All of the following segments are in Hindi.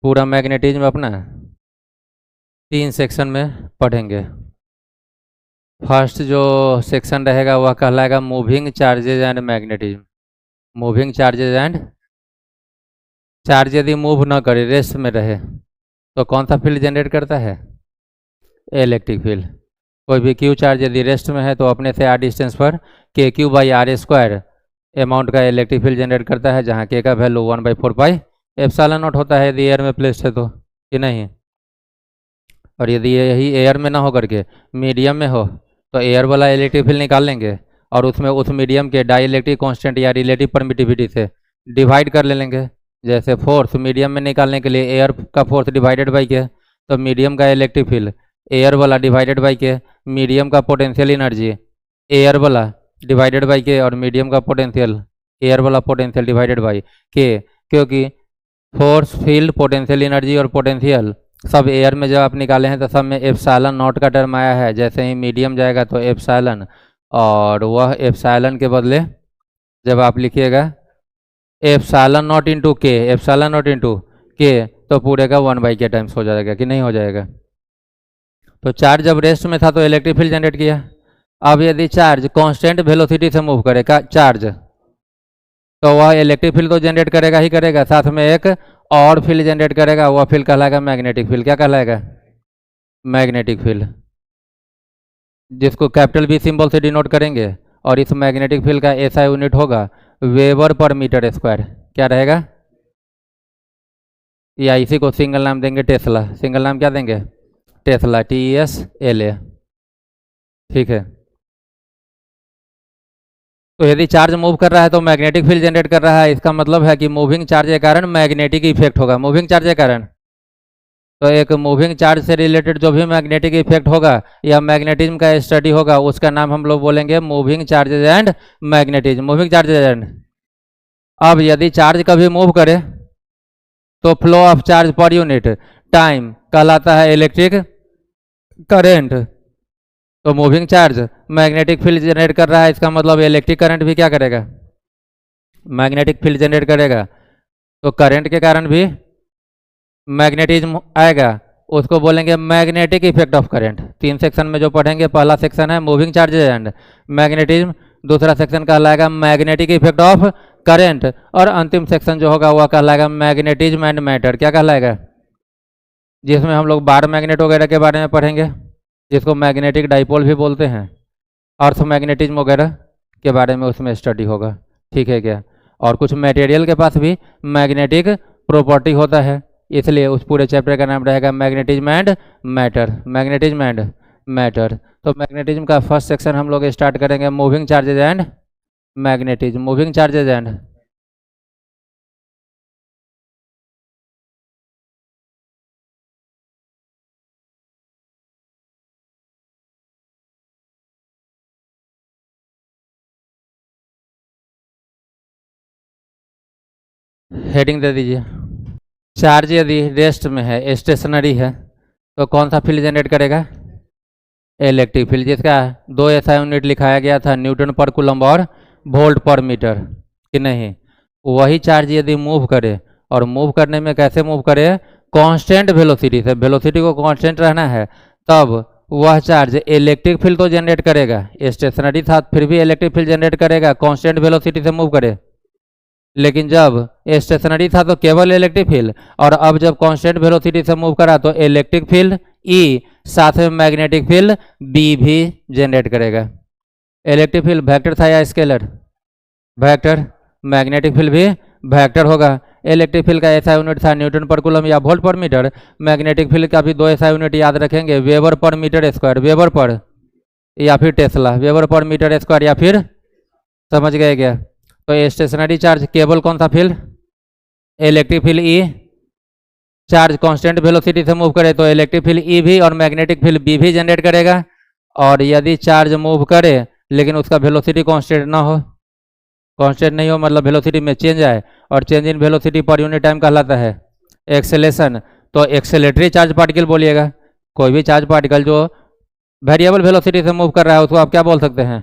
पूरा मैग्नेटिज्म अपना 3 सेक्शन में पढ़ेंगे। फर्स्ट जो सेक्शन रहेगा वह कहलाएगा moving charges and magnetism. Moving charges and charge यदि मूव न करे, रेस्ट में रहे, तो कौन सा फील्ड जनरेट करता है? Electric field. कोई भी क्यू चार्ज यदि रेस्ट में है तो अपने से आर डिस्टेंस पर के Q by R square amount का इलेक्ट्रिक फील्ड जनरेट करता है, जहाँ के का वैल्यू 1/4 एप्सिलॉन नॉट होता है यदि एयर में प्लेस्ड है तो, कि नहीं। और यदि यही एयर में ना हो करके मीडियम में हो तो एयर वाला इलेक्ट्रिक फील्ड निकाल लेंगे और उसमें उस मीडियम के डाई इलेक्ट्रिक कॉन्स्टेंट या रिलेटिव परमिटिविटी से डिवाइड कर ले लेंगे। जैसे फोर्स मीडियम में निकालने के लिए एयर का फोर्स डिवाइडेड बाई के, तो मीडियम का इलेक्ट्रिक फील्ड एयर वाला डिवाइडेड बाई के, मीडियम का पोटेंशियल एनर्जी एयर वाला डिवाइडेड बाई के, और मीडियम का पोटेंशियल एयर वाला पोटेंशियल डिवाइडेड बाई के, क्योंकि फोर्स, फील्ड, पोटेंशियल एनर्जी और पोटेंशियल सब एयर में जब आप निकाले हैं तो सब में एप्सिलॉन नॉट का टर्म आया है। जैसे ही मीडियम जाएगा तो एप्सिलॉन, और वह एप्सिलॉन के बदले जब आप लिखिएगा एप्सिलॉन नॉट इंटू के, एप्सिलॉन नॉट इंटू के, तो पूरे का 1/k टाइम्स हो जाएगा, कि नहीं हो जाएगा। तो चार्ज जब रेस्ट में था तो इलेक्ट्रिक फील्ड जनरेट किया। अब यदि चार्ज कांस्टेंट वेलोसिटी से मूव करेगा चार्ज, तो वह इलेक्ट्रिक फील्ड तो जनरेट करेगा ही करेगा, साथ में एक और फील्ड जनरेट करेगा। वह फील्ड कहलाएगा मैग्नेटिक फील्ड। क्या कहलाएगा? मैग्नेटिक फील्ड, जिसको कैपिटल बी सिंबल से डिनोट करेंगे। और इस मैग्नेटिक फील्ड का ऐसा यूनिट होगा वेबर पर मीटर स्क्वायर। क्या रहेगा? या इसी को सिंगल नाम देंगे टेस्ला। सिंगल नाम क्या देंगे? Tesla, TESLA। ठीक है। तो यदि चार्ज मूव कर रहा है तो मैग्नेटिक फील्ड जनरेट कर रहा है। इसका मतलब है कि मूविंग चार्ज के कारण मैग्नेटिक इफेक्ट होगा। मूविंग चार्ज के कारण, तो एक मूविंग चार्ज से रिलेटेड जो भी मैग्नेटिक इफेक्ट होगा या मैग्नेटिज्म का स्टडी होगा, उसका नाम हम लोग बोलेंगे moving charges and magnetism. Moving charges and. अब यदि चार्ज कभी मूव करे तो flow of charge per unit time कहलाता है इलेक्ट्रिक करंट। तो moving charge magnetic field generate कर रहा है, इसका मतलब इलेक्ट्रिक करंट भी क्या करेगा? मैग्नेटिक फील्ड जनरेट करेगा। तो करंट के कारण भी मैग्नेटिज्म आएगा, उसको बोलेंगे magnetic effect of current. 3 section में जो पढ़ेंगे, पहला सेक्शन है मूविंग चार्जेज एंड मैग्नेटिज्म, दूसरा सेक्शन कहलाएगा मैग्नेटिक इफेक्ट ऑफ करंट, और अंतिम सेक्शन जो होगा वह कहलाएगा मैग्नेटिज्म एंड मैटर। क्या कहलाएगा? जिसमें हम लोग बार मैग्नेट वगैरह के बारे में पढ़ेंगे, जिसको मैग्नेटिक डाइपोल भी बोलते हैं, अर्थ मैग्नेटिज्म वगैरह के बारे में उसमें स्टडी होगा। ठीक है क्या? और कुछ मटेरियल के पास भी मैग्नेटिक प्रॉपर्टी होता है, इसलिए उस पूरे चैप्टर का नाम रहेगा magnetism and matter. Magnetism and matter. तो मैग्नेटिज्म का फर्स्ट सेक्शन हम लोग स्टार्ट करेंगे moving charges and magnetism. Moving charges and heading दे दीजिए। चार्ज यदि रेस्ट में है, स्टेशनरी है, तो कौन सा फील्ड जनरेट करेगा? इलेक्ट्रिक फील्ड, जिसका 2 ऐसा यूनिट लिखाया गया था, न्यूटन पर कूलम्ब और वोल्ट पर मीटर, कि नहीं। वही चार्ज यदि मूव करे, और मूव करने में कैसे मूव करे? कांस्टेंट वेलोसिटी से। वेलोसिटी को कांस्टेंट रहना है, तब वह चार्ज इलेक्ट्रिक फील्ड तो जनरेट करेगा। स्टेशनरी था फिर भी इलेक्ट्रिक फील्ड जनरेट करेगा, कांस्टेंट वेलोसिटी से मूव करे। लेकिन जब स्टेशनरी था तो केवल इलेक्ट्रिक फील्ड, और अब जब कांस्टेंट वेलोसिटी से मूव करा तो इलेक्ट्रिक फील्ड E, साथ में मैग्नेटिक फील्ड B भी जनरेट करेगा। इलेक्ट्रिक फील्ड वेक्टर था या स्केलर? वेक्टर। मैग्नेटिक फील्ड भी वेक्टर होगा। इलेक्ट्रिक फील्ड का ऐसा यूनिट था न्यूटन पर कूलम या वोल्ट पर मीटर। मैग्नेटिक फील्ड का भी 2 ऐसा यूनिट याद रखेंगे, weber per metre square, weber per, या फिर tesla, weber per metre square, या फिर, समझ गए क्या? तो स्टेशनरी चार्ज केवल कौन सा field? Electric field E। Charge constant velocity से मूव करे तो इलेक्ट्रिक फील्ड E भी और मैग्नेटिक फील्ड B भी जनरेट करेगा। और यदि चार्ज मूव करे लेकिन उसका वेलोसिटी कांस्टेंट ना हो, कांस्टेंट नहीं हो मतलब वेलोसिटी में चेंज आए, और change in velocity per unit time कहलाता है एक्सेलेरेशन। तो एक्सेलेटरी चार्ज पार्टिकल बोलिएगा। कोई भी चार्ज पार्टिकल जो वेरिएबल वेलोसिटी से मूव कर रहा है उसको आप क्या बोल सकते हैं?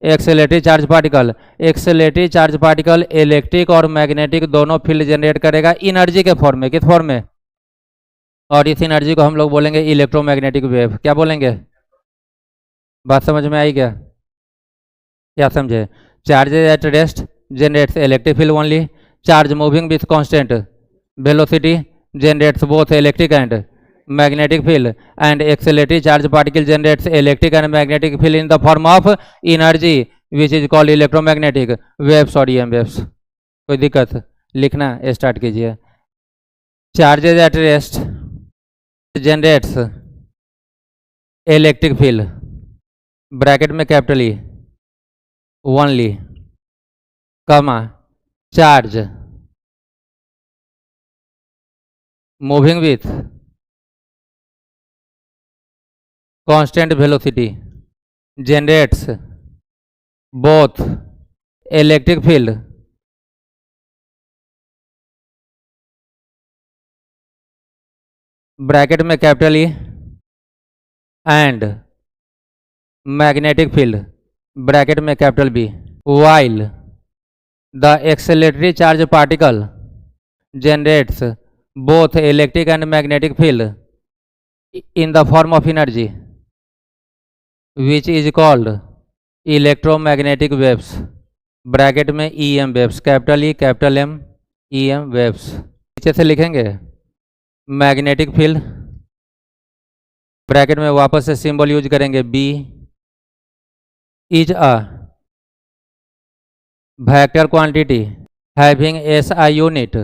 Acceleratory charge particle. Acceleratory charge particle electric और मैग्नेटिक दोनों फील्ड जनरेट करेगा एनर्जी के फॉर्म में। किस फॉर्म में? और इस एनर्जी को हम लोग बोलेंगे इलेक्ट्रोमैग्नेटिक वेव। क्या बोलेंगे? बात समझ में आई क्या? क्या समझे? Charges at rest generates electric field only, charge moving with constant velocity generates both electric and magnetic field, and accelerated charge particle generates electric and magnetic field in the form of energy which is called electromagnetic waves or EM waves। कोई दिक्कत? लिखना स्टार्ट कीजिए। Charges at rest generates electric field, bracket में capital E only, comma charge moving with constant velocity generates both electric field bracket में capital E and magnetic field bracket में capital B, while the accelerated charge particle generates both electric and magnetic field in the form of energy which is called electromagnetic waves, bracket में EM waves, capital E capital M EM waves। नीचे से लिखेंगे मैग्नेटिक फील्ड, ब्रैकेट में वापस से सिंबल यूज करेंगे B is a vector quantity having SI unit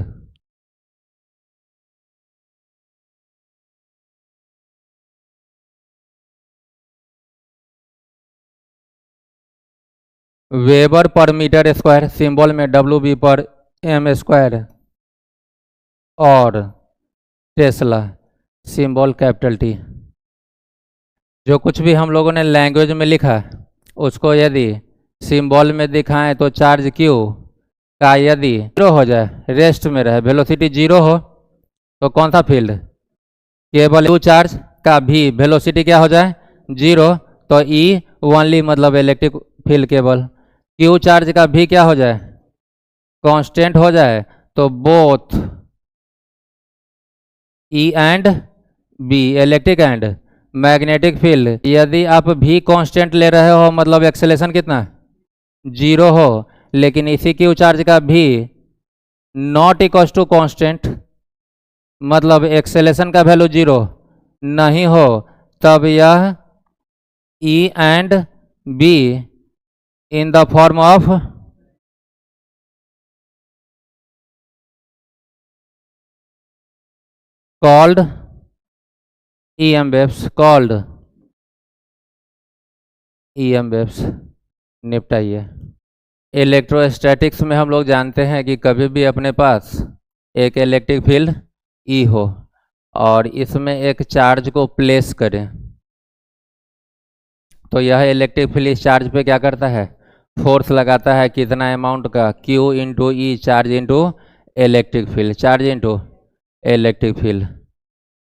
weber per metre square, symbol में WB पर M स्क्वायर, और टेस्ला सिंबल कैपिटल T। जो कुछ भी हम लोगों ने लैंग्वेज में लिखा उसको यदि सिंबल में दिखाएं तो चार्ज Q का यदि जीरो हो जाए, रेस्ट में रहे, वेलोसिटी जीरो हो तो कौन सा फील्ड? केवल Q चार्ज का भी वेलोसिटी क्या हो जाए? जीरो, तो E ओनली मतलब इलेक्ट्रिक फील्ड केवल। Q चार्ज का भी क्या हो जाए? कांस्टेंट हो जाए, तो both E and B electric and magnetic field, यदि आप भी कांस्टेंट ले रहे हो मतलब एक्सेलेरेशन कितना? जीरो हो, लेकिन इसी Q चार्ज का भी नॉट इक्वल टू कांस्टेंट मतलब एक्सेलेरेशन का वैल्यू जीरो नहीं हो, तब यह E and B in the form of called EM waves, called EM waves। निपटाइए। इलेक्ट्रोस्टैटिक्स में हम लोग जानते हैं कि कभी भी अपने पास एक इलेक्ट्रिक फील्ड E हो और इसमें एक चार्ज को प्लेस करें तो यह इलेक्ट्रिक फील्ड इस चार्ज पे क्या करता है? फोर्स लगाता है। कितना अमाउंट का? Q into E, charge into electric field, charge into electric field.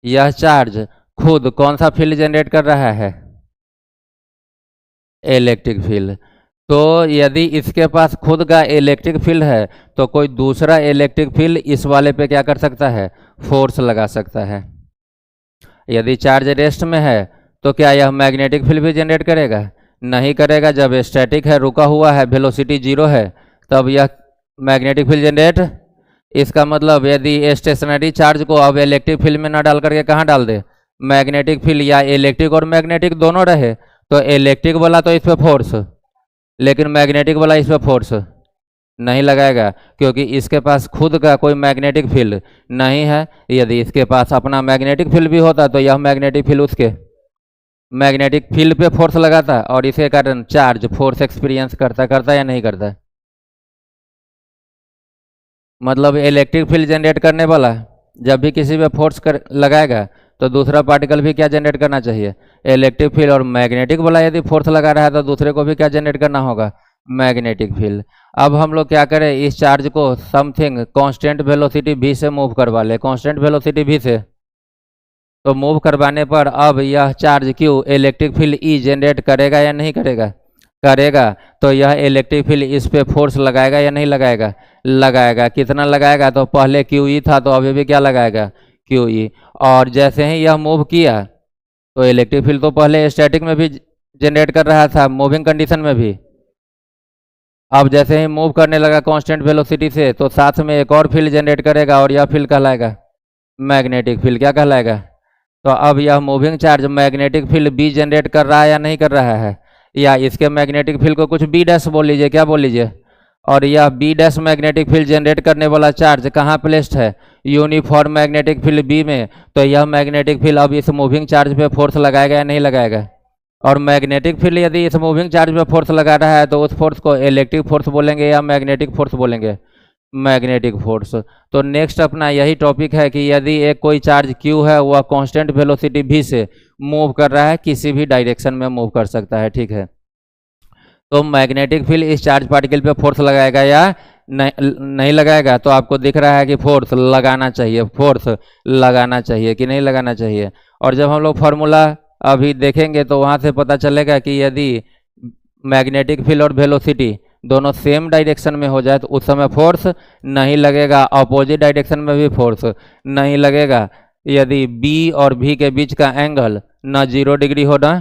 यह चार्ज खुद कौन सा फील्ड जनरेट कर रहा है? Electric field. तो यदि इसके पास खुद का इलेक्ट्रिक फील्ड है तो कोई दूसरा इलेक्ट्रिक फील्ड इस वाले पे क्या कर सकता है? फोर्स लगा सकता है। यदि चार्ज रेस्ट में है तो क्या यह मैग्नेटिक फील्ड भी जनरेट करेगा? नहीं करेगा। जब स्टैटिक है, रुका हुआ है, वेलोसिटी जीरो है, तब यह मैग्नेटिक फील्ड जनरेट। इसका मतलब यदि स्टेशनरी चार्ज को अब इलेक्ट्रिक फील्ड में ना डाल करके कहाँ डाल दे? मैग्नेटिक फील्ड, या इलेक्ट्रिक और मैग्नेटिक दोनों रहे तो इलेक्ट्रिक वाला तो इस पर फोर्स, लेकिन मैग्नेटिक वाला इस पर फोर्स नहीं लगाएगा क्योंकि इसके पास खुद का कोई मैग्नेटिक फील्ड नहीं है। यदि इसके पास अपना मैग्नेटिक फील्ड भी होता तो यह मैग्नेटिक फील्ड उसके मैग्नेटिक फील्ड पे फोर्स लगाता और इसके कारण चार्ज फोर्स एक्सपीरियंस करता या नहीं करता? मतलब इलेक्ट्रिक फील्ड जनरेट करने वाला जब भी किसी पे फोर्स लगाएगा तो दूसरा पार्टिकल भी क्या जनरेट करना चाहिए? Electric field. और मैग्नेटिक वाला यदि फोर्स लगा रहा है तो दूसरे को भी क्या जनरेट करना होगा? Magnetic field. अब हम लोग क्या करें? इस चार्ज को समथिंग कांस्टेंट वेलोसिटी v से मूव करवा ले। कांस्टेंट वेलोसिटी v से तो मूव करवाने पर अब यह charge Q electric field E generate करेगा या नहीं करेगा? करेगा। तो यह इलेक्ट्रिक फील्ड इस पे फोर्स लगाएगा या नहीं लगाएगा? लगाएगा। कितना लगाएगा? तो पहले QE था तो अभी भी क्या लगाएगा? Q E. और जैसे ही यह मूव किया तो इलेक्ट्रिक फील्ड तो पहले स्टैटिक में भी जनरेट कर रहा था, मूविंग कंडीशन में भी। अब जैसे ही मूव करने लगा कांस्टेंट वेलोसिटी से तो साथ में एक और फील्ड जनरेट करेगा और यह फील्ड कहलाएगा मैग्नेटिक फील्ड। क्या कहलाएगा? तो अब यह moving charge magnetic field B generate कर रहा है या नहीं कर रहा है, या इसके मैग्नेटिक फील्ड को कुछ बी डैश बोल लीजिए, क्या बोल लीजिए। और यह B dash magnetic field generate करने वाला चार्ज कहाँ प्लेस्ड है? यूनिफॉर्म मैग्नेटिक फील्ड बी में। तो यह मैग्नेटिक फील्ड अब इस मूविंग चार्ज पे फोर्स लगाएगा या नहीं लगाएगा? और मैग्नेटिक फील्ड यदि इस मूविंग चार्ज पे फोर्स लगा रहा है तो उस फोर्स को इलेक्ट्रिक फोर्स बोलेंगे या मैग्नेटिक फोर्स बोलेंगे? Magnetic force. तो नेक्स्ट अपना यही टॉपिक है कि यदि एक कोई चार्ज Q है वह कांस्टेंट वेलोसिटी v से मूव कर रहा है, किसी भी डायरेक्शन में मूव कर सकता है, ठीक है। तो मैग्नेटिक फील्ड इस चार्ज पार्टिकल पे फोर्स लगाएगा या नहीं लगाएगा? तो आपको दिख रहा है कि फोर्स लगाना चाहिए, फोर्स लगाना चाहिए कि नहीं लगाना चाहिए। और जब हम लोग फार्मूला अभी देखेंगे तो वहाँ से पता चलेगा कि यदि मैग्नेटिक फील्ड और वेलोसिटी दोनों सेम डायरेक्शन में हो जाए तो उस समय फोर्स नहीं लगेगा, अपोजिट डायरेक्शन में भी फोर्स नहीं लगेगा। यदि B और V के बीच का एंगल ना 0 डिग्री हो ना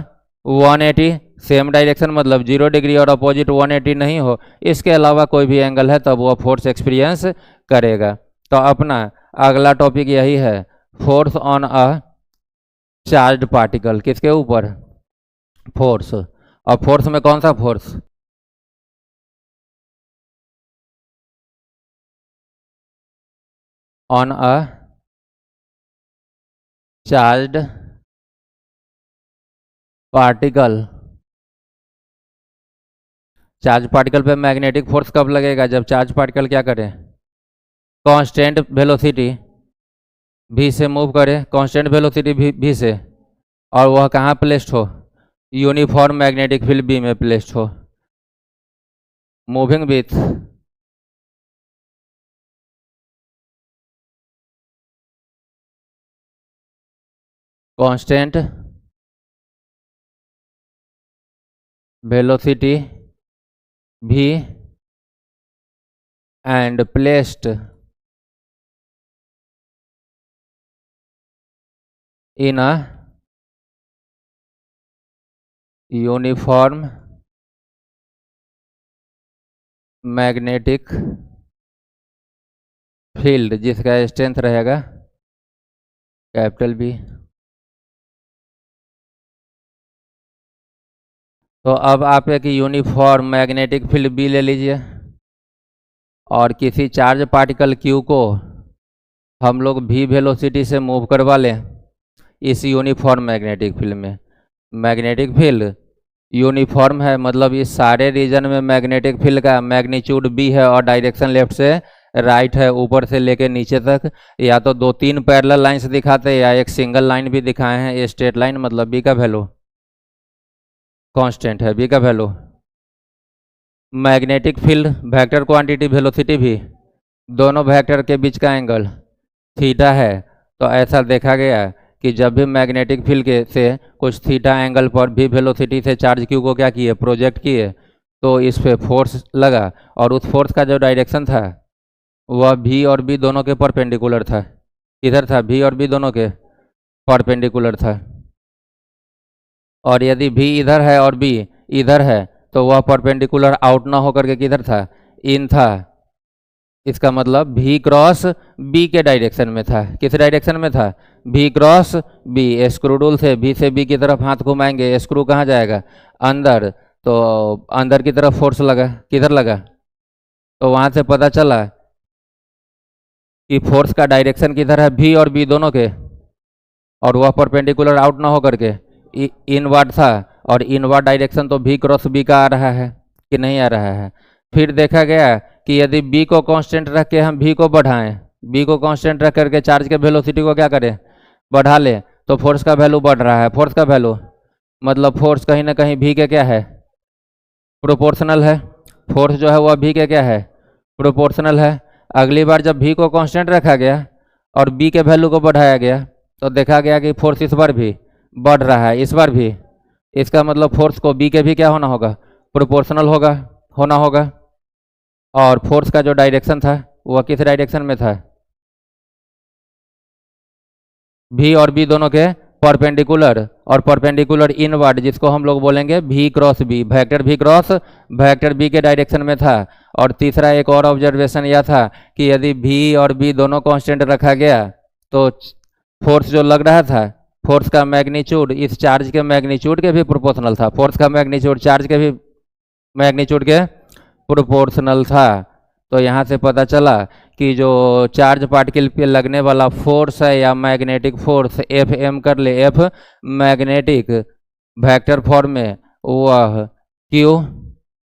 180, सेम डायरेक्शन मतलब 0 डिग्री और अपोजिट 180 नहीं हो, इसके अलावा कोई भी एंगल है तब वह फोर्स एक्सपीरियंस करेगा। तो अपना अगला टॉपिक यही है, force on a charge particle. किसके ऊपर? फोर्स। और फोर्स में कौन सा force? On a charge particle. Charge particle पे मैग्नेटिक फोर्स कब लगेगा? जब चार्ज पार्टिकल क्या करे? कांस्टेंट वेलोसिटी v से मूव करे, कांस्टेंट वेलोसिटी v से, और वह कहाँ प्लेस्ड हो? यूनिफॉर्म मैग्नेटिक फील्ड B में प्लेस्ड हो, moving with constant velocity v and placed in a uniform magnetic field जिसका स्ट्रेंथ रहेगा कैपिटल B। तो अब आप एक यूनिफॉर्म मैग्नेटिक फील्ड B ले लीजिए और किसी चार्ज पार्टिकल Q को हम लोग v वेलोसिटी से मूव करवा लें इस यूनिफॉर्म मैग्नेटिक फील्ड में। मैग्नेटिक फील्ड यूनिफॉर्म है मतलब इस सारे रीजन में मैग्नेटिक फील्ड का मैग्नीट्यूड B है और डायरेक्शन लेफ्ट से राइट है, ऊपर से लेके नीचे तक। या तो 2-3 पैरेलल लाइंस दिखाते हैं या एक सिंगल लाइन भी दिखाए हैं। ये स्ट्रेट लाइन मतलब B का वैल्यू कांस्टेंट है, B का value. Magnetic field vector quantity velocity भी, दोनों वेक्टर के बीच का एंगल थीटा है। तो ऐसा देखा गया कि जब भी मैग्नेटिक फील्ड के से कुछ थीटा एंगल पर भी वेलोसिटी से चार्ज Q को क्या किए? प्रोजेक्ट किए, तो इस पे फोर्स लगा और उस फोर्स का जो डायरेक्शन था वह V और B दोनों के परपेंडिकुलर था। इधर था V और B दोनों के परपेंडिकुलर था। और यदि V इधर है और B इधर है तो वह परपेंडिकुलर आउट ना होकर के किधर था? इन था। इसका मतलब V क्रॉस B के डायरेक्शन में था। किस डायरेक्शन में था? V cross B। Screw rule से V से B की तरफ हाथ घुमाएंगे, स्क्रू कहाँ जाएगा? अंदर। तो अंदर की तरफ फोर्स लगा, किधर लगा? तो वहाँ से पता चला कि फोर्स का डायरेक्शन किधर है? V और B दोनों के, और वह परपेंडिकुलर आउट ना होकर के इनवर्ड था। और इनवर्ड डायरेक्शन तो V क्रॉस B का आ रहा है कि नहीं आ रहा है? फिर देखा गया कि यदि B को कांस्टेंट रख के हम V को बढ़ाएं, B को कांस्टेंट रख करके चार्ज के वेलोसिटी को क्या करें? बढ़ा ले, तो फोर्स का वैल्यू बढ़ रहा है। फोर्स का वैल्यू मतलब फोर्स कहीं ना कहीं V के क्या है? प्रोपोर्शनल है। फोर्स जो है वह V के क्या है? प्रोपोर्शनल है। अगली बार जब V को कांस्टेंट रखा गया और B के वैल्यू को बढ़ाया गया तो देखा गया कि फोर्स इस बार भी बढ़ रहा है, इस बार भी। इसका मतलब फोर्स को B के भी क्या होना होगा? प्रोपोर्शनल होना होगा। और फोर्स का जो डायरेक्शन था वह किस डायरेक्शन में था? भी और बी दोनों के परपेंडिकुलर और परपेंडिकुलर इनवर्ड, जिसको हम लोग बोलेंगे भी क्रॉस बी, वेक्टर भी क्रॉस वेक्टर बी के डायरेक्शन में था। और तीसरा एक और ऑब्जर्वेशन यह था कि यदि भी और बी दोनों कांस्टेंट रखा गया तो फोर्स जो लग रहा था, फोर्स का मैग्नीट्यूड इस चार्ज के मैग्नीट्यूड के भी प्रोपोर्शनल था, फोर्स का मैग्नीट्यूड चार्ज के भी मैग्नीट्यूड के प्रोपोर्शनल था। तो यहाँ से पता चला कि जो चार्ज पार्टिकल पे लगने वाला फोर्स है या मैग्नेटिक फोर्स एफ एम कर ले, एफ मैग्नेटिक वेक्टर फॉर्म में, वह क्यू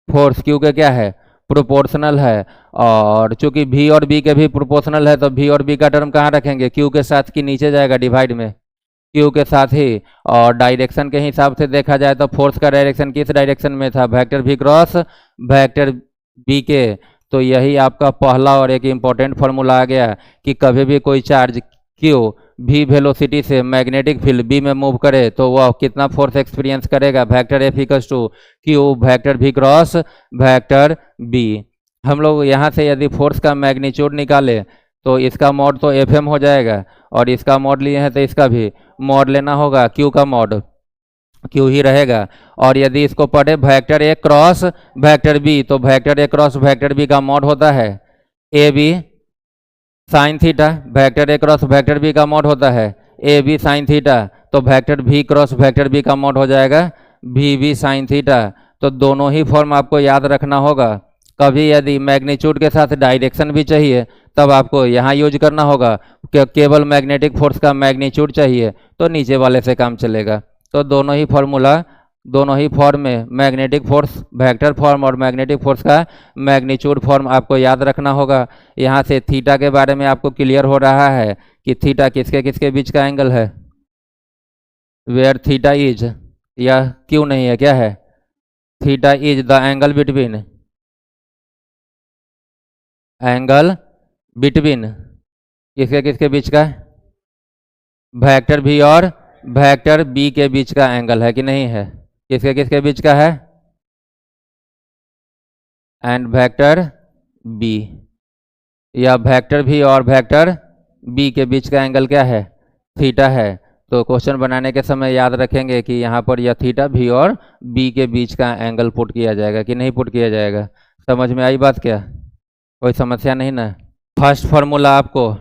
फोर्स क्यू के क्या है, प्रोपोर्शनल है। और चूंकि भी और बी के भी प्रोपोर्शनल है तो भी और बी का टर्म कहाँ रखेंगे, क्यू के साथ, कि नीचे जाएगा डिवाइड में, क्यू के साथ ही। और डायरेक्शन के हिसाब से देखा जाए तो फोर्स का डायरेक्शन किस डायरेक्शन में था, वेक्टर भी क्रॉस वेक्टर बी के। तो यही आपका पहला और एक इम्पॉर्टेंट फार्मूला आ गया कि कभी भी कोई चार्ज क्यू भी वेलोसिटी से मैग्नेटिक फील्ड बी में मूव करे तो वह कितना फोर्स एक्सपीरियंस करेगा, vector F equals to Q vector भी क्रॉस वेक्टर बी। हम लोग यहाँ से यदि फोर्स का मैग्नीट्यूड निकाले तो इसका मॉड तो एफ एम हो जाएगा, और इसका मॉड लिए हैं तो इसका भी मॉड लेना होगा, क्यू का मॉड क्यू ही रहेगा। और यदि इसको पढ़े vector A cross vector B, तो vector A cross vector B का मॉड होता है A B sine theta, vector A cross vector B का मॉड होता है ए बी साइन थीटा, तो वेक्टर भी क्रॉस वेक्टर बी का मॉड हो जाएगा भी बी साइन थीटा। तो दोनों ही फॉर्म आपको याद रखना होगा। कभी यदि मैग्नीट्यूड के साथ डायरेक्शन भी चाहिए तब आपको यहाँ यूज करना होगा, केवल मैग्नेटिक फोर्स का मैग्नीट्यूड चाहिए तो नीचे वाले से काम चलेगा। तो दोनों ही फॉर्मूला, दोनों ही फॉर्म में मैग्नेटिक फोर्स वेक्टर फॉर्म और मैग्नेटिक फोर्स का मैग्नीट्यूड फॉर्म आपको याद रखना होगा। यहाँ से थीटा के बारे में आपको क्लियर हो रहा है कि थीटा किसके किसके बीच का एंगल है, वेयर थीटा इज, या क्यों नहीं है, क्या है, theta is the angle between, angle between किसके किसके बीच का, वेक्टर भी और वेक्टर बी के बीच का एंगल है कि नहीं है, किसके किसके बीच का है, एंड वेक्टर बी, या वेक्टर भी और वेक्टर बी के बीच का एंगल क्या है, थीटा है। तो क्वेश्चन बनाने के समय याद रखेंगे कि यहाँ पर यह थीटा भी और बी के बीच का एंगल पुट किया जाएगा कि नहीं पुट किया जाएगा। समझ में आई बात क्या, कोई समस्या नहीं ना। फर्स्ट फार्मूला आपको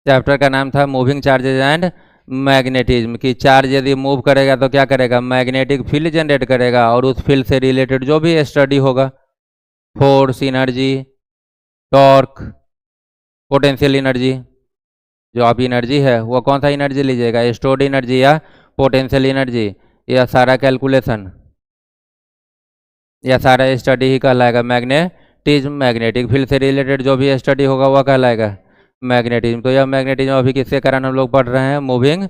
चैप्टर का नाम था मूविंग चार्जेज एंड मैग्नेटिज्म, कि चार्ज यदि मूव करेगा तो क्या करेगा, मैग्नेटिक फील्ड जनरेट करेगा, और उस फील्ड से रिलेटेड जो भी स्टडी होगा, force, energy, torque, potential energy, जो आप एनर्जी है वो कौन सा एनर्जी लीजिएगा, स्टोर्ड एनर्जी या पोटेंशियल एनर्जी, या सारा कैलकुलेशन या सारा स्टडी ही कहलाएगा मैग्नेटिज्म। मैग्नेटिक फील्ड से रिलेटेड जो भी स्टडी होगा वह कहलाएगा मैग्नेटिज्म। तो यह मैग्नेटिज्म अभी किसके कारण हम लोग पढ़ रहे हैं, मूविंग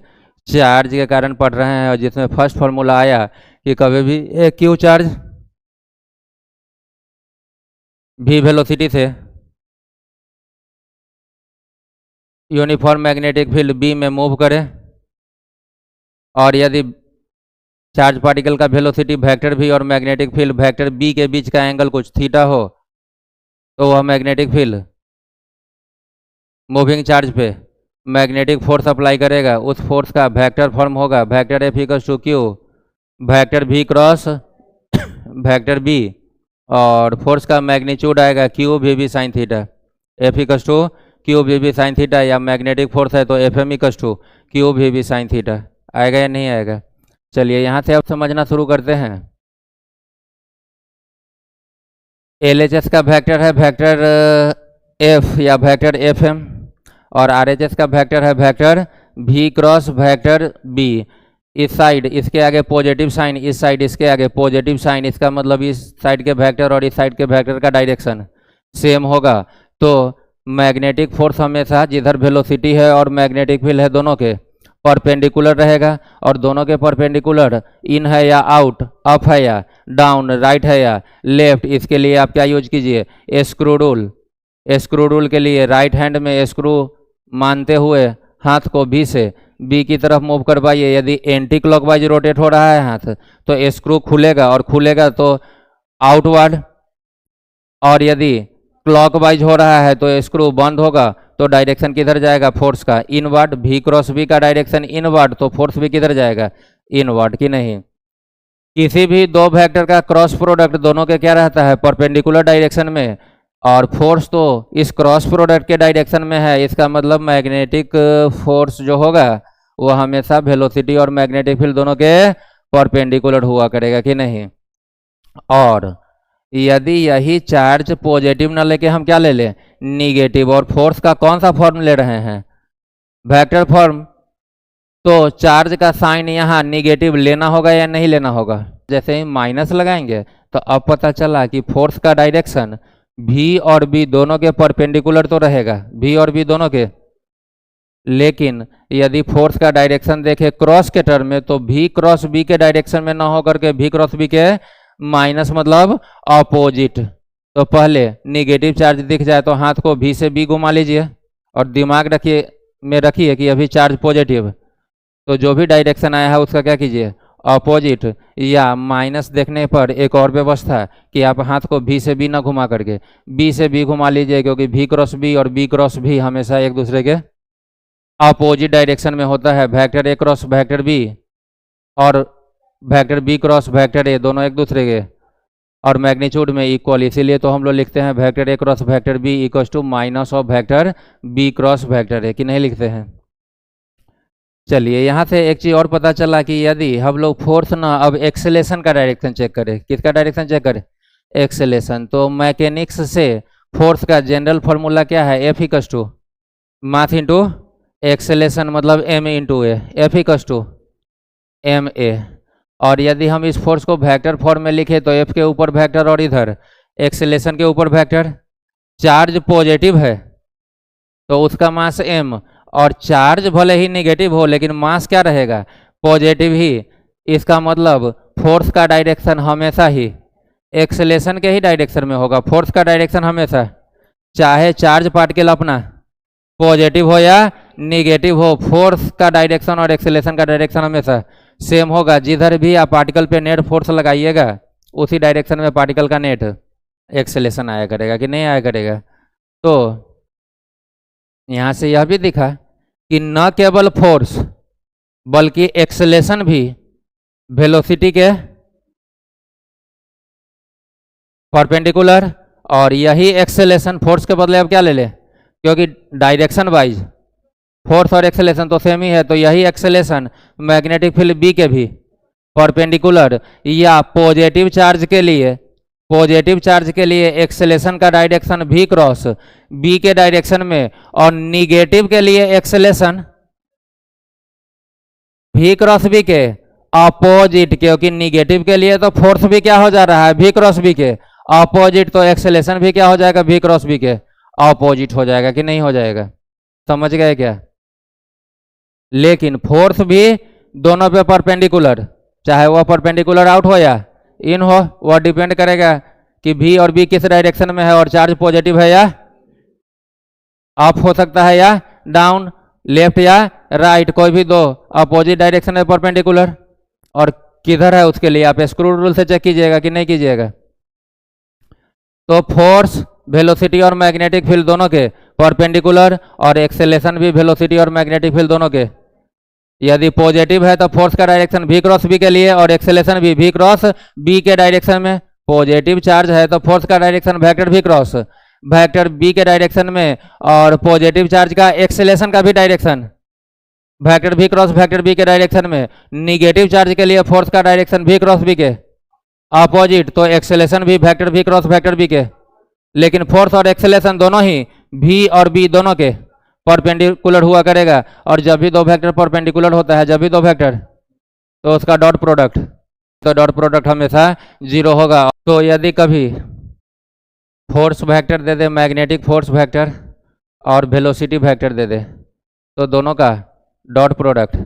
चार्ज के कारण पढ़ रहे हैं, और जिसमें फर्स्ट फॉर्मूला आया कि कभी भी एक क्यू चार्ज भी वेलोसिटी से यूनिफॉर्म मैग्नेटिक फील्ड बी में मूव करे, और यदि चार्ज पार्टिकल का वेलोसिटी वेक्टर भी और मैग्नेटिक फील्ड वेक्टर बी के बीच का एंगल कुछ थीटा हो, तो वह मैग्नेटिक फील्ड मूविंग चार्ज पे मैग्नेटिक फोर्स अप्लाई करेगा, उस फोर्स का वेक्टर फॉर्म होगा vector F equals to Q vector भी क्रॉस वेक्टर बी, और फोर्स का मैग्नीट्यूड आएगा Q V B sine theta, F equals to Q V B sine theta, या मैग्नेटिक फोर्स है तो F M equals to Q V B sine theta. आएगा या नहीं आएगा, चलिए यहाँ से अब समझना शुरू करते हैं। एल एच एस का वेक्टर है वेक्टर एफ या वेक्टर एफ एम, और आर एच एस का वेक्टर है वेक्टर भी क्रॉस वेक्टर बी। इस साइड इसके आगे पॉजिटिव साइन, इस साइड इसके आगे पॉजिटिव साइन, इसका मतलब इस साइड के वेक्टर और इस साइड के वेक्टर का डायरेक्शन सेम होगा। तो मैग्नेटिक फोर्स हमेशा जिधर वेलोसिटी है और मैग्नेटिक फील्ड है दोनों के परपेंडिकुलर रहेगा, और दोनों के परपेंडिकुलर इन है या आउट, अप है या डाउन, राइट है या लेफ्ट। इसके लिए आप क्या यूज कीजिए, स्क्रू रूल। स्क्रू रूल के लिए राइट हैंड में स्क्रू मानते हुए हाथ को बी से बी की तरफ मूव करवाइए। यदि एंटी क्लॉकवाइज रोटेट हो रहा है हाथ तो स्क्रू खुलेगा, और खुलेगा तो आउटवर्ड, और यदि क्लॉकवाइज हो रहा है तो स्क्रू बंद होगा, तो डायरेक्शन किधर जाएगा, फोर्स का इनवर्ड। v क्रॉस v का डायरेक्शन इनवर्ड, तो फोर्स भी किधर जाएगा, इनवर्ड। की नहीं, किसी भी दो वेक्टर का क्रॉस प्रोडक्ट दोनों के क्या रहता है, परपेंडिकुलर डायरेक्शन में, और फोर्स तो इस क्रॉस प्रोडक्ट के डायरेक्शन में है। इसका मतलब मैग्नेटिक फोर्स जो होगा वो हमेशा वेलोसिटी और मैग्नेटिक फील्ड दोनों के परपेंडिकुलर हुआ करेगा। कि नहीं, और यदि यही चार्ज पॉजिटिव न लेके हम क्या ले लें, निगेटिव, और फोर्स का कौन सा फॉर्म ले रहे हैं, वेक्टर फॉर्म, तो चार्ज का साइन यहाँ निगेटिव लेना होगा या नहीं लेना होगा। जैसे ही माइनस लगाएंगे तो अब पता चला कि फोर्स का डायरेक्शन v और b दोनों के परपेंडिकुलर तो रहेगा, v और b दोनों के, लेकिन यदि फोर्स का डायरेक्शन देखे क्रॉस के टर्म में, तो v क्रॉस b के डायरेक्शन में ना होकर के v क्रॉस b के माइनस मतलब अपोजिट। तो पहले निगेटिव चार्ज दिख जाए तो हाथ को v से b घुमा लीजिए और दिमाग रखिए कि अभी चार्ज पॉजिटिव, तो जो भी डायरेक्शन आया है उसका क्या कीजिए, अपोजिट। या माइनस देखने पर एक और व्यवस्था कि आप हाथ को v से b ना घुमा करके b से b घुमा लीजिए, क्योंकि v क्रॉस b और b क्रॉस v हमेशा एक दूसरे के अपोजिट डायरेक्शन में होता है। Vector a cross vector b और vector b cross vector a दोनों एक दूसरे के और मैग्नीट्यूड में इक्वल, इसीलिए तो हम लोग लिखते हैं vector a cross vector b equal to minus of vector b cross vector a। कि नहीं लिखते हैं। चलिए यहाँ से एक चीज़ और पता चला कि यदि हम लोग फोर्स ना, अब एक्सेलेरेशन का डायरेक्शन चेक करें, किसका डायरेक्शन चेक करें, एक्सेलेरेशन, तो मैकेनिक्स से फोर्स का जनरल फॉर्मूला क्या है, F equal to mass into acceleration मतलब m into A, F equal to M A. और यदि हम इस फोर्स को वेक्टर फॉर्म में लिखे तो एफ के ऊपर वेक्टर और इधर एक्सेलेरेशन के ऊपर वेक्टर। चार्ज पॉजिटिव है तो उसका मास m, और चार्ज भले ही नेगेटिव हो लेकिन मास क्या रहेगा, पॉजिटिव ही। इसका मतलब फोर्स का डायरेक्शन हमेशा ही एक्सेलेरेशन के ही डायरेक्शन में होगा। फोर्स का डायरेक्शन हमेशा, चाहे चार्ज पार्टिकल अपना पॉजिटिव हो या नेगेटिव हो, फोर्स का डायरेक्शन और एक्सेलेरेशन का डायरेक्शन हमेशा सेम होगा। जिधर भी आप पार्टिकल पे नेट फोर्स लगाइएगा उसी डायरेक्शन में पार्टिकल का नेट एक्सेलेरेशन आया करेगा। कि नहीं आया करेगा। तो यहाँ से यह भी दिखा कि न केवल फोर्स बल्कि एक्सेलेरेशन भी वेलोसिटी के परपेंडिकुलर, और यही एक्सेलेरेशन फोर्स के बदले अब क्या ले ले, क्योंकि डायरेक्शन वाइज फोर्स और एक्सेलेरेशन तो सेम ही है, तो यही एक्सेलेरेशन मैग्नेटिक फील्ड बी के भी परपेंडिकुलर या पॉजिटिव चार्ज के लिए, पॉजिटिव चार्ज के लिए एक्सेलेरेशन का डायरेक्शन v क्रॉस b के डायरेक्शन में, और निगेटिव के लिए एक्सेलेरेशन v क्रॉस b के अपोजिट, क्योंकि निगेटिव के लिए तो फोर्स भी क्या हो जा रहा है, v क्रॉस b के अपोजिट, तो एक्सेलेरेशन भी क्या हो जाएगा, v क्रॉस b के अपोजिट हो जाएगा। कि नहीं हो जाएगा। समझ गए क्या। लेकिन फोर्स भी दोनों पे परपेंडिकुलर, चाहे वह परपेंडिकुलर आउट हो या इन हो, वह डिपेंड करेगा कि v और b किस डायरेक्शन में है, और चार्ज पॉजिटिव है या अप हो सकता है या डाउन, लेफ्ट या राइट, कोई भी दो अपोजिट डायरेक्शन में परपेंडिकुलर। और किधर है उसके लिए आप स्क्रू रूल से चेक कीजिएगा कि नहीं कीजिएगा। तो फोर्स वेलोसिटी और मैग्नेटिक फील्ड दोनों के परपेंडिकुलर, और एक्सेलेरेशन भी वेलोसिटी और मैग्नेटिक फील्ड दोनों के। यदि पॉजिटिव है तो फोर्स का डायरेक्शन v क्रॉस b के लिए, और एक्सेलेरेशन भी v क्रॉस b के डायरेक्शन में। पॉजिटिव चार्ज है तो फोर्स का direction vector v cross vector b के डायरेक्शन में, और पॉजिटिव चार्ज का एक्सेलेरेशन का भी direction vector v cross vector b के डायरेक्शन में। निगेटिव चार्ज के लिए फोर्स का डायरेक्शन v क्रॉस b के अपोजिट, तो एक्सेलेरेशन भी vector v cross vector b के। लेकिन फोर्स और एक्सेलेरेशन दोनों ही v और b दोनों के परपेंडिकुलर हुआ करेगा, और जब भी दो वेक्टर परपेंडिकुलर होता है, जब भी दो वेक्टर, तो उसका डॉट प्रोडक्ट, तो डॉट प्रोडक्ट हमेशा 0 होगा। तो यदि कभी फोर्स वेक्टर दे दे, मैग्नेटिक फोर्स वेक्टर और वेलोसिटी वेक्टर दे दे, तो दोनों का डॉट प्रोडक्ट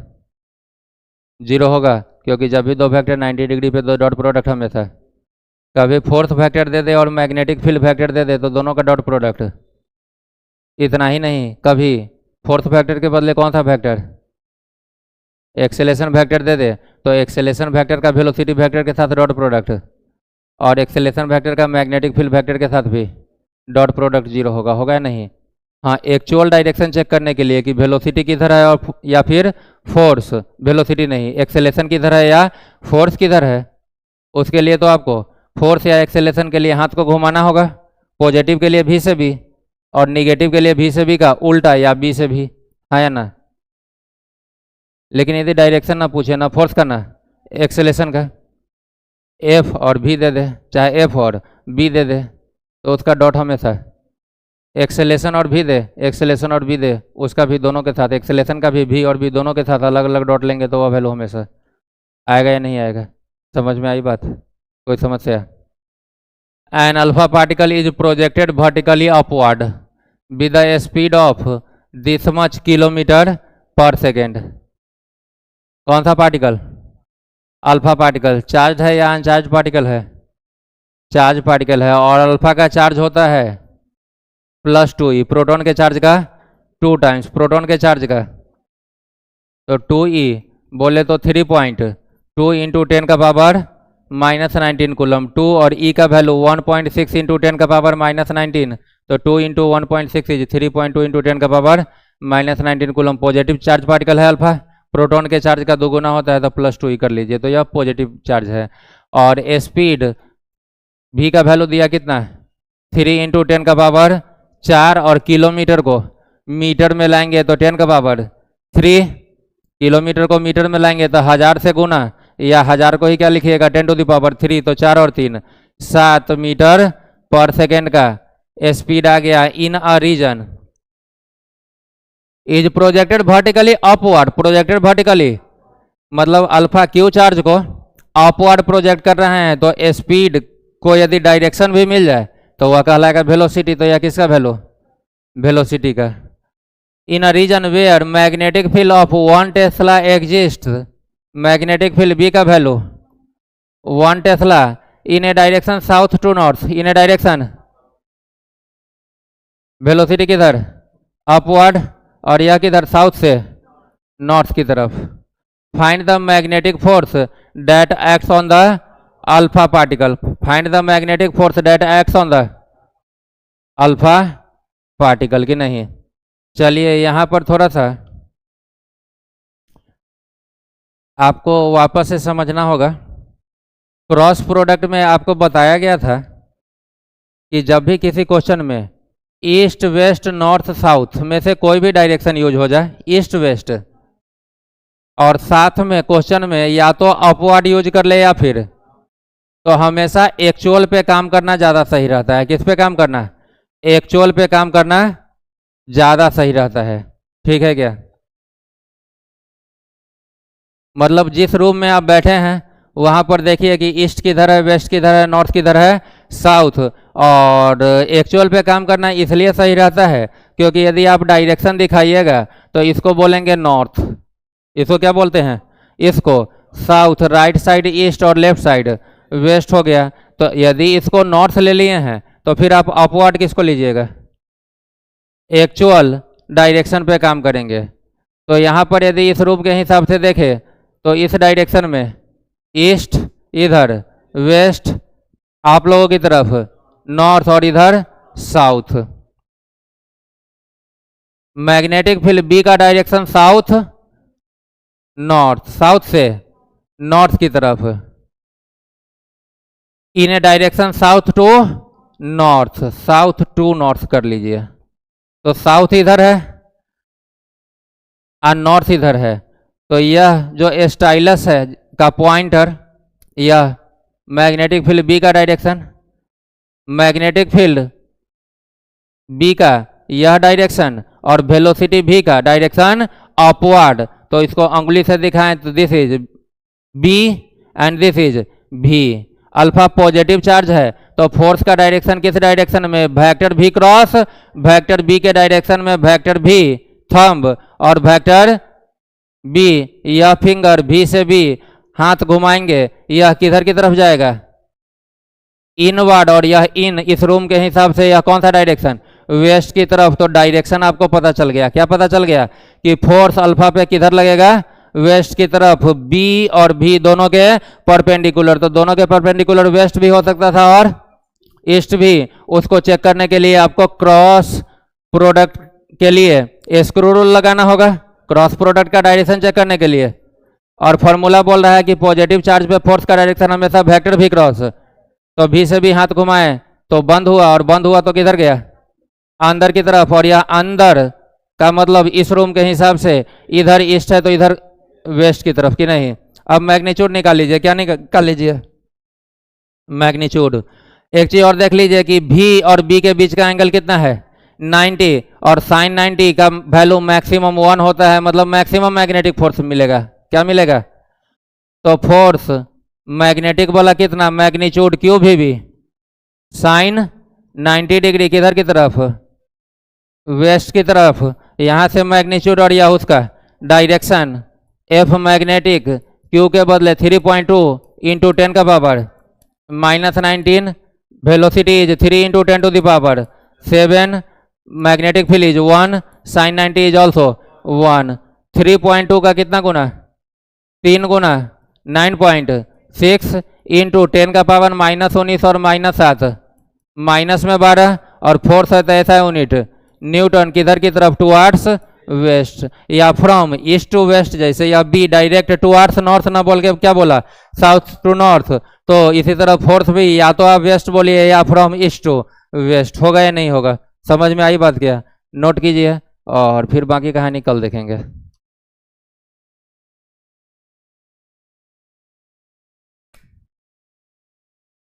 0 होगा, क्योंकि जब भी दो वेक्टर 90 डिग्री पे, दो डॉट प्रोडक्ट हमेशा। कभी फोर्स वेक्टर दे दे और मैग्नेटिक फील्ड वेक्टर दे दे, तो दोनों का डॉट प्रोडक्ट। इतना ही नहीं, कभी फोर्स वेक्टर के बदले कौन सा वेक्टर, एक्सेलेरेशन वेक्टर दे दे, तो एक्सेलेरेशन वेक्टर का वेलोसिटी वेक्टर के साथ डॉट प्रोडक्ट, और एक्सेलेरेशन वेक्टर का मैग्नेटिक फील्ड वेक्टर के साथ भी डॉट प्रोडक्ट 0 होगा। होगा या नहीं। हाँ, एक्चुअल डायरेक्शन चेक करने के लिए कि वेलोसिटी किधर है और या फिर फोर्स, वेलोसिटी नहीं, एक्सेलेरेशन किधर है या फोर्स किधर है, उसके लिए तो आपको फोर्स या एक्सेलेरेशन के लिए हाथ को घुमाना होगा, पॉजिटिव के लिए भी से भी और निगेटिव के लिए भी से भी का उल्टा या बी से भी, हाँ या ना। लेकिन यदि डायरेक्शन ना पूछे ना फोर्स का ना एक्सेलेरेशन का, एफ और भी दे दे, चाहे एफ और बी दे दे, तो उसका डॉट हमेशा एक्सेलेरेशन और भी दे, एक्सेलेरेशन और भी दे, उसका भी दोनों के साथ, एक्सेलेरेशन का भी और भी दोनों के साथ अलग अलग डॉट लेंगे तो वह वैल्यू हमेशा आएगा या नहीं आएगा। समझ में आई बात, कोई समस्या? An alpha particle is projected vertically upward with the speed of this much kilometre per second. कौन सा पार्टिकल? Alpha particle. चार्ज है या अनचार्ज पार्टिकल है? चार्ज पार्टिकल है, और अल्फा का चार्ज होता है +2e, प्रोटॉन के चार्ज का 2 टाइम्स प्रोटॉन के चार्ज का, तो 2e बोले तो 3.2 इंटू 10 का पावर -19 कूलम, 2 और e का वैल्यू 1.6 इंटू 10 का पावर -19, तो 2 इंटू 1.6 इज 3.2 इंटू 10 का power -19 coulomb. Positive charge particle है अल्फा, प्रोटॉन के चार्ज का दोगुना होता है तो +2e कर लीजिए, तो यह पॉजिटिव चार्ज है। और स्पीड v का वैल्यू दिया कितना? 3 इंटू 10 का पावर 4, और किलोमीटर को मीटर में लाएंगे तो 10 का पावर 3, किलोमीटर को मीटर में लाएंगे तो 1000 से गुना, या 1000 को ही क्या लिखिएगा 10⁻3, तो 4 और 3 7 मीटर पर सेकेंड का स्पीड आ गया in a region is projected vertically upward. Projected vertically मतलब अल्फा क्यू चार्ज को अपवर्ड प्रोजेक्ट कर रहे हैं, तो स्पीड को यदि डायरेक्शन भी मिल जाए तो वह कहलाएगा वेलोसिटी, तो यह किसका वैल्यू? वेलोसिटी का। In a region where magnetic field of 1 tesla exist, magnetic field B का value 1 tesla in a direction south to north, in a direction velocity किधर? अपवर्ड, और यह किधर? साउथ से नॉर्थ की तरफ। Find the magnetic force that acts on the alpha particle, find the magnetic force that acts on the alpha particle की नहीं। चलिए यहाँ पर थोड़ा सा आपको वापस से समझना होगा। क्रॉस प्रोडक्ट में आपको बताया गया था कि जब भी किसी क्वेश्चन में ईस्ट वेस्ट नॉर्थ साउथ में से कोई भी डायरेक्शन यूज हो जाए, ईस्ट वेस्ट, और साथ में क्वेश्चन में या तो अपवर्ड यूज कर ले या फिर, तो हमेशा एक्चुअल पे काम करना ज़्यादा सही रहता है। किस पे काम करना? एक्चुअल पे काम करना ज़्यादा सही रहता है, ठीक है क्या? मतलब जिस रूम में आप बैठे हैं वहाँ पर देखिए कि ईस्ट किधर है, वेस्ट किधर है, नॉर्थ किधर है, साउथ, और एक्चुअल पे काम करना इसलिए सही रहता है क्योंकि यदि आप डायरेक्शन दिखाइएगा तो इसको बोलेंगे नॉर्थ, इसको क्या बोलते हैं? इसको साउथ, राइट साइड ईस्ट और लेफ्ट साइड वेस्ट हो गया। तो यदि इसको नॉर्थ ले लिए हैं तो फिर आप अपवर्ड किसको लीजिएगा? एक्चुअल डायरेक्शन पे काम करेंगे। तो यहाँ पर यदि इस रूप के हिसाब से देखें तो इस डायरेक्शन में ईस्ट इधर, वेस्ट आप लोगों की तरफ नॉर्थ, और इधर साउथ। मैग्नेटिक फील्ड बी का डायरेक्शन साउथ नॉर्थ, साउथ से नॉर्थ की तरफ, in a direction south to north, south to north कर लीजिए। तो साउथ इधर है और नॉर्थ इधर है, तो यह जो स्टाइलस है का पॉइंटर, यह मैग्नेटिक फील्ड बी का डायरेक्शन, मैग्नेटिक फील्ड बी का यह डायरेक्शन, और वेलोसिटी भी का डायरेक्शन अपवर्ड। तो इसको अंगुली से दिखाएं तो this is B and this is V. Alpha positive charge है तो फोर्स का डायरेक्शन किस डायरेक्शन में? वेक्टर भी क्रॉस, वेक्टर बी के डायरेक्शन में वेक्टर भी थंब, और वेक्टर बी यह फिंगर भी से भी हाथ घुमाएंगे, यह किधर की तरफ जाएगा? इनवर्ड, और यह इन, इस रूम के हिसाब से यह कौन सा डायरेक्शन? वेस्ट की तरफ। तो डायरेक्शन आपको पता चल गया। क्या पता चल गया? कि फोर्स अल्फा पे किधर लगेगा? वेस्ट की तरफ। बी और भी दोनों के परपेंडिकुलर, तो दोनों के परपेंडिकुलर वेस्ट भी हो सकता था और ईस्ट भी। उसको चेक करने के लिए आपको क्रॉस प्रोडक्ट के लिए स्क्रू रूल लगाना होगा क्रॉस प्रोडक्ट का डायरेक्शन चेक करने के लिए। और फॉर्मूला बोल रहा है कि पॉजिटिव चार्ज पे फोर्स का डायरेक्शन हमेशा वेक्टर भी क्रॉस। तो भी से भी हाथ घुमाए तो बंद हुआ, और बंद हुआ तो किधर गया? अंदर की तरफ। और यह अंदर का मतलब इस रूम के हिसाब से इधर ईस्ट है तो इधर वेस्ट की तरफ की नहीं। अब मैग्नीट्यूड निकाल लीजिए। क्या निकाल लीजिए? मैग्नीट्यूड। एक चीज और देख लीजिए कि भी और बी के बीच का एंगल कितना है? 90। और साइन 90 का वैल्यू मैक्सिमम 1 होता है, मतलब मैक्सिमम मैग्नेटिक फोर्स मिलेगा। क्या मिलेगा? तो फोर्स मैग्नेटिक वाला कितना? मैग्नीट्यूड क्यू भी साइन 90 डिग्री किधर की तरफ? वेस्ट की तरफ। यहां से मैग्नीट्यूड और यह उसका डायरेक्शन एफ मैग्नेटिक क्यू के बदले 3.2 इंटू 10 का power -19। Velocity is 3 into 10 to the power 7। Magnetic field is 1। Sine 90 is also 1। 3.2 का कितना गुना? 3 गुना 9.6 इंटू 10 का पावर -19 और -7 माइनस में 12 और फोर्स है तो ऐसा है यूनिट न्यूटन किधर की तरफ? टुवार्ड्स वेस्ट या फ्रॉम ईस्ट टू वेस्ट जैसे, या बी डायरेक्ट टुवार्ड्स नॉर्थ ना बोल के क्या बोला? South to north. तो इसी तरह फोर्स भी या तो आप वेस्ट बोलिए या फ्रॉम ईस्ट टू वेस्ट। होगा या नहीं होगा? समझ में आई बात? क्या नोट कीजिए और फिर बाकी कहानी कल देखेंगे।